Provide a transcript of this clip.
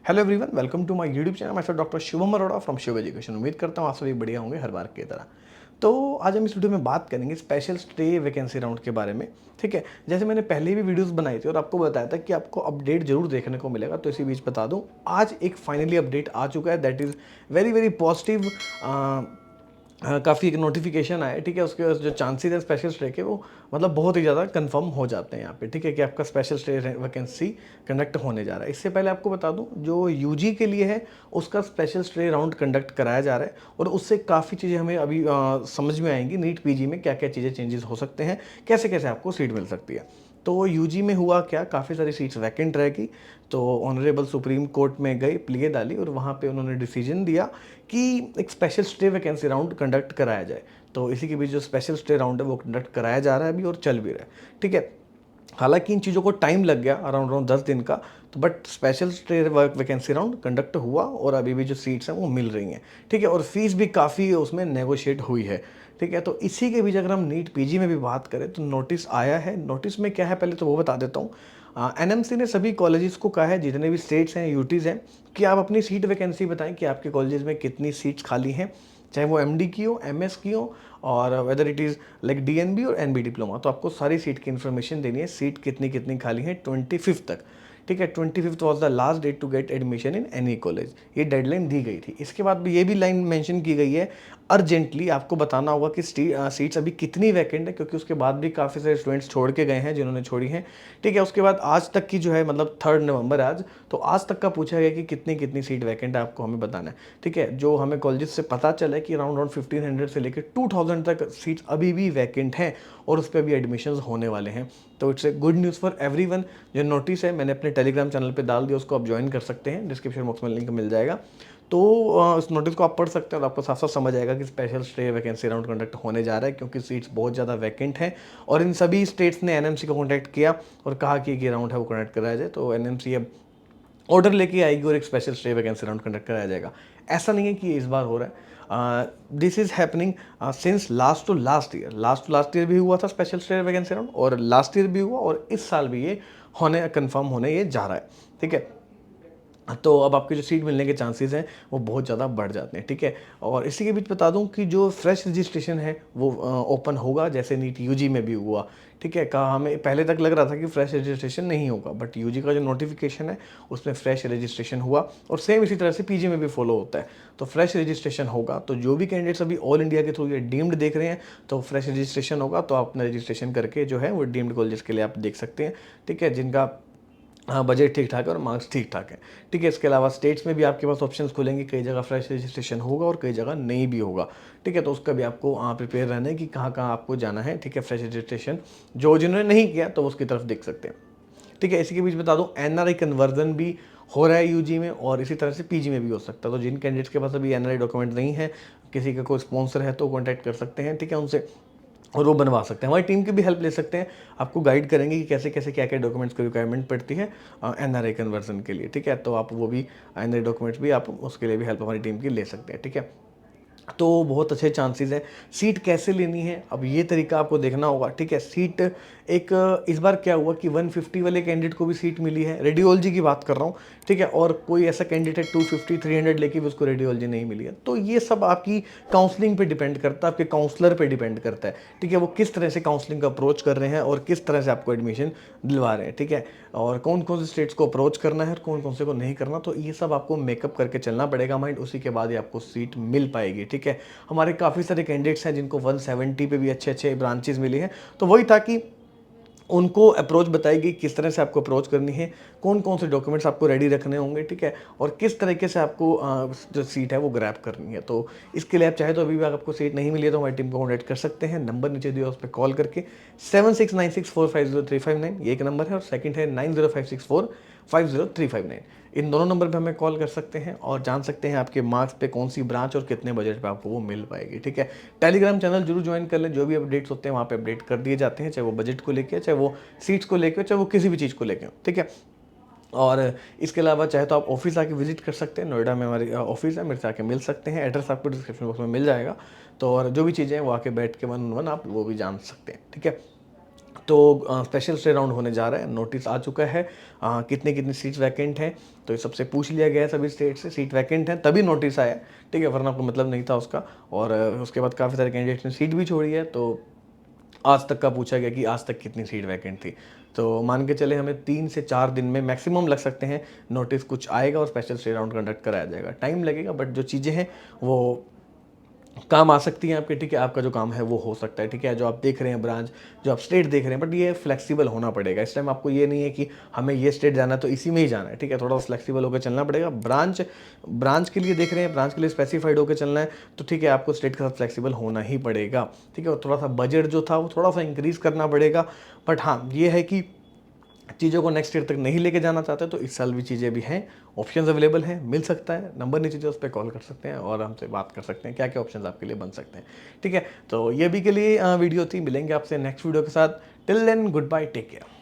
Hello everyone, welcome to my YouTube channel. मैं doctor Shubham Arora from Shiv Education. उम्मीद करता हूँ आप सभी बढ़िया होंगे हर बार की तरह। तो आज हम इस वीडियो में बात करेंगे स्पेशल स्टे वैकेंसी राउंड के बारे में। ठीक है, जैसे मैंने पहले भी वीडियोस बनाई थी और आपको बताया था कि आपको अपडेट जरूर देखने को मिलेगा, तो इसी बीच बता दूं आज एक फाइनली अपडेट आ चुका है। That is very very positive. काफ़ी एक नोटिफिकेशन आया है। ठीक है, उसके जो चांसेस है स्पेशल स्टे के, वो मतलब बहुत ही ज़्यादा कंफर्म हो जाते हैं यहाँ पे। ठीक है, कि आपका स्पेशल स्टे वैकेंसी कंडक्ट होने जा रहा है। इससे पहले आपको बता दूं, जो यूजी के लिए है उसका स्पेशल स्टे राउंड कंडक्ट कराया जा रहा है, और उससे काफ़ी चीज़ें हमें अभी समझ में आएंगी। नीट पीजी में क्या क्या चीज़ें चेंजेस हो सकते हैं, कैसे कैसे आपको सीट मिल सकती है। तो यूजी में हुआ क्या, काफ़ी सारी सीट्स वैकेंट रहेगी। तो ऑनरेबल सुप्रीम कोर्ट में गई, प्ले डाली, और वहाँ पे उन्होंने डिसीजन दिया कि एक special stray vacancy round conduct कराया जाए। तो इसी के बीच जो स्पेशल स्टे राउंड है वो कंडक्ट कराया जा रहा है अभी, और चल भी रहा है। ठीक है, हालांकि इन चीज़ों को टाइम लग गया अराउंड अराउंड 10 दिन का, तो but special stray vacancy round conduct हुआ, और अभी भी जो सीट्स हैं वो मिल रही हैं। ठीक है, और फीस भी काफ़ी उसमें नेगोशिएट हुई है। ठीक है, तो इसी के बीच अगर हम नीट पीजी में भी बात करें तो नोटिस आया है। नोटिस में क्या है पहले तो वो बता देता हूँ। एनएमसी ने सभी कॉलेजेस को कहा है, जितने भी स्टेट्स हैं यूटीज़ हैं, कि आप अपनी सीट वैकेंसी बताएं कि आपके कॉलेजेस में कितनी सीट्स खाली हैं, चाहे वो एमडी की हो, एमएस की हो, और whether it is like DNB और एनबी डिप्लोमा। तो आपको सारी सीट की इन्फॉर्मेशन देनी है, सीट कितनी कितनी खाली है 25 तक। ठीक है, 25 was the last date to get admission in any college, ये डेडलाइन दी गई थी। इसके बाद भी ये भी लाइन मेंशन की गई है, अर्जेंटली आपको बताना होगा कि सीट्स अभी कितनी वैकेंट है, क्योंकि उसके बाद भी काफ़ी सारे स्टूडेंट्स छोड़ के गए हैं जिन्होंने छोड़ी हैं। ठीक है, उसके बाद आज तक की जो है, मतलब 3 नवंबर आज, तो आज तक का पूछा गया कि कितनी कितनी सीट वैकेंट है, आपको हमें बताना है। ठीक है, जो हमें कॉलेज से पता चला है कि अराउंड 1500 से लेकर 2000 तक सीट्स अभी भी वैकेंट हैं, और उस पर भी एडमिशन्स होने वाले हैं। तो it's a good news for everyone. जो नोटिस है मैंने अपने टेलीग्राम चैनल पे डाल दिया, उसको आप ज्वाइन कर सकते हैं, डिस्क्रिप्शन बॉक्स में लिंक मिल जाएगा। तो उस नोटिस को आप पढ़ सकते हैं, और आपको साफ साफ समझ आएगा कि special stray vacancy round conduct होने जा रहा है, क्योंकि सीट्स बहुत ज़्यादा वैकेंट हैं। और इन सभी स्टेट्स ने एनएमसी को कॉन्टैक्ट किया और कहा कि ये राउंड है वो कंडक्ट कराया जाए। तो एनएमसी अब ऑर्डर लेके आएगी और एक special stray vacancy round conduct कराया जाएगा। ऐसा नहीं है कि ये इस बार हो रहा है, this is happening since last to last year भी हुआ था स्पेशल स्टे वैकेंसी राउंड, और लास्ट ईयर भी हुआ, और इस साल भी ये होने कंफर्म होने ये जा रहा है। ठीक है, तो अब आपके जो सीट मिलने के चांसेस हैं वो बहुत ज़्यादा बढ़ जाते हैं। ठीक है, और इसी के बीच बता दूं कि जो फ्रेश रजिस्ट्रेशन है वो ओपन होगा, जैसे नीट यूजी में भी हुआ। ठीक है, कहा हमें पहले तक लग रहा था कि फ्रेश रजिस्ट्रेशन नहीं होगा, बट यूजी का जो नोटिफिकेशन है उसमें फ्रेश रजिस्ट्रेशन हुआ, और सेम इसी तरह से पीजी में भी फॉलो होता है। तो फ्रेश रजिस्ट्रेशन होगा, तो जो भी कैंडिडेट्स अभी ऑल इंडिया के थ्रू ये डीम्ड देख रहे हैं, तो फ्रेश रजिस्ट्रेशन होगा, तो आप अपना रजिस्ट्रेशन करके जो है वो डीम्ड कॉलेजेस के लिए आप देख सकते हैं। ठीक है, जिनका हाँ बजट ठीक ठाक है और मार्क्स ठीक ठाक है। ठीक है, इसके अलावा स्टेट्स में भी आपके पास ऑप्शंस खुलेंगे, कई जगह फ्रेश रजिस्ट्रेशन होगा और कई जगह नहीं भी होगा। ठीक है, तो उसका भी आपको प्रिपेयर रहना है कि कहाँ कहाँ आपको जाना है। ठीक है, फ्रेश रजिस्ट्रेशन जो जिन्होंने नहीं किया तो उसकी तरफ देख सकते हैं। ठीक है, इसी के बीच बता दूं एनआरआई कन्वर्जन भी हो रहा है यूजी में, और इसी तरह से पीजी में भी हो सकता है। तो जिन कैंडिडेट्स के पास अभी एनआरआई डॉक्यूमेंट नहीं है, किसी का कोई स्पॉन्सर है, तो कॉन्टैक्ट कर सकते हैं। ठीक है, उनसे, और वो बनवा सकते हैं। हमारी टीम की भी हेल्प ले सकते हैं, आपको गाइड करेंगे कि कैसे कैसे क्या क्या डॉक्यूमेंट्स की रिक्वायरमेंट पड़ती है एनआरआई कन्वर्जन के लिए। ठीक है, तो आप वो भी एनआरआई डॉक्यूमेंट्स भी आप उसके लिए भी हेल्प हमारी टीम की ले सकते हैं। ठीक है, तो बहुत अच्छे चांसेस हैं। सीट कैसे लेनी है, अब ये तरीका आपको देखना होगा। ठीक है, सीट एक इस बार क्या हुआ कि 150 वाले कैंडिडेट को भी सीट मिली है, रेडियोलॉजी की बात कर रहा हूँ। ठीक है, और कोई ऐसा कैंडिडेट है 250 300 लेके भी उसको रेडियोलॉजी नहीं मिली है। तो ये सब आपकी काउंसलिंग पे डिपेंड करता है, आपके काउंसलर पे डिपेंड करता है। ठीक है, वो किस तरह से काउंसलिंग का अप्रोच कर रहे हैं और किस तरह से आपको एडमिशन दिलवा रहे हैं। ठीक है, और कौन कौन से स्टेट्स को अप्रोच करना है और कौन कौन से को नहीं करना, तो ये सब आपको मेकअप करके चलना पड़ेगा माइंड, उसी के बाद ही आपको सीट मिल पाएगी। ठीक है, हमारे काफ़ी सारे कैंडिडेट्स हैं जिनको 170 पे भी अच्छे अच्छे ब्रांचेस मिली हैं। तो वही था कि उनको अप्रोच बताई गई, किस तरह से आपको अप्रोच करनी है, कौन कौन से डॉक्यूमेंट्स आपको रेडी रखने होंगे। ठीक है, और किस तरीके से आपको जो सीट है वो ग्रैब करनी है। तो इसके लिए आप चाहे तो अभी भी अगर आपको सीट नहीं मिली है तो हमारी टीम को कॉन्टैक्ट कर सकते हैं, नंबर नीचे दिया उस पर कॉल करके। 7696450359 ये एक नंबर है, और सेकंड है 9056450359। इन दोनों नंबर पे हमें कॉल कर सकते हैं और जान सकते हैं आपके मार्क्स पे कौन सी ब्रांच और कितने बजट पे आपको वो मिल पाएगी। ठीक है, टेलीग्राम चैनल जरूर ज्वाइन कर लें, जो भी अपडेट्स होते हैं वहाँ पे अपडेट कर दिए जाते हैं, चाहे वो बजट को लेके, चाहे वो सीट्स को लेके, चाहे वो किसी भी चीज़ को लेके। ठीक है, और इसके अलावा चाहे तो आप ऑफिस आके विजिट कर सकते हैं, नोएडा में हमारी ऑफिस है, मेरे से आके मिल सकते हैं। एड्रेस आपको डिस्क्रिप्शन बॉक्स में मिल जाएगा। तो और जो भी चीज़ें हैं वो आके बैठ के 1 on 1 आप वो भी जान सकते हैं। ठीक है, तो स्पेशल स्टे राउंड होने जा रहा है, नोटिस आ चुका है, कितने कितनी सीट्स वैकेंट हैं, तो ये सबसे पूछ लिया गया है सभी स्टेट से, सीट वैकेंट है तभी नोटिस आया, ठीक है, वरना कोई मतलब नहीं था उसका। और उसके बाद काफ़ी सारे कैंडिडेट्स ने सीट भी छोड़ी है, तो आज तक का पूछा गया कि आज तक कितनी सीट वैकेंट थी। तो मान के चले हमें 3 से 4 दिन में मैक्सिमम लग सकते हैं, नोटिस कुछ आएगा और स्पेशल स्टे राउंड कंडक्ट कराया जाएगा। टाइम लगेगा बट जो चीज़ें हैं वो काम आ सकती हैं आपके, ठीक है, आपका जो काम है वो हो सकता है, ठीक है, जो आप देख रहे हैं ब्रांच, जो आप स्टेट देख रहे हैं, बट ये फ्लेक्सिबल होना पड़ेगा। इस टाइम आपको ये नहीं है कि हमें ये स्टेट जाना है तो इसी में ही जाना है, ठीक है, थोड़ा सा फ्लेक्सिबल होकर चलना पड़ेगा। ब्रांच ब्रांच के लिए देख रहे हैं, ब्रांच के लिए स्पेसिफाइड होकर चलना है, तो ठीक है, आपको स्टेट के साथ फ्लेक्सिबल होना ही पड़ेगा, ठीक है। और थोड़ा सा बजट जो था वो थोड़ा सा इंक्रीज़ करना पड़ेगा, बट हाँ ये है कि चीज़ों को नेक्स्ट ईयर तक नहीं लेके जाना चाहते तो इस साल भी चीज़ें भी हैं, ऑप्शंस अवेलेबल हैं, मिल सकता है, नंबर नीचे जो उस पर कॉल कर सकते हैं और हमसे बात कर सकते हैं क्या क्या ऑप्शंस आपके लिए बन सकते हैं, ठीक है। तो ये भी के लिए वीडियो थी, मिलेंगे आपसे नेक्स्ट वीडियो के साथ। Till then goodbye, take care.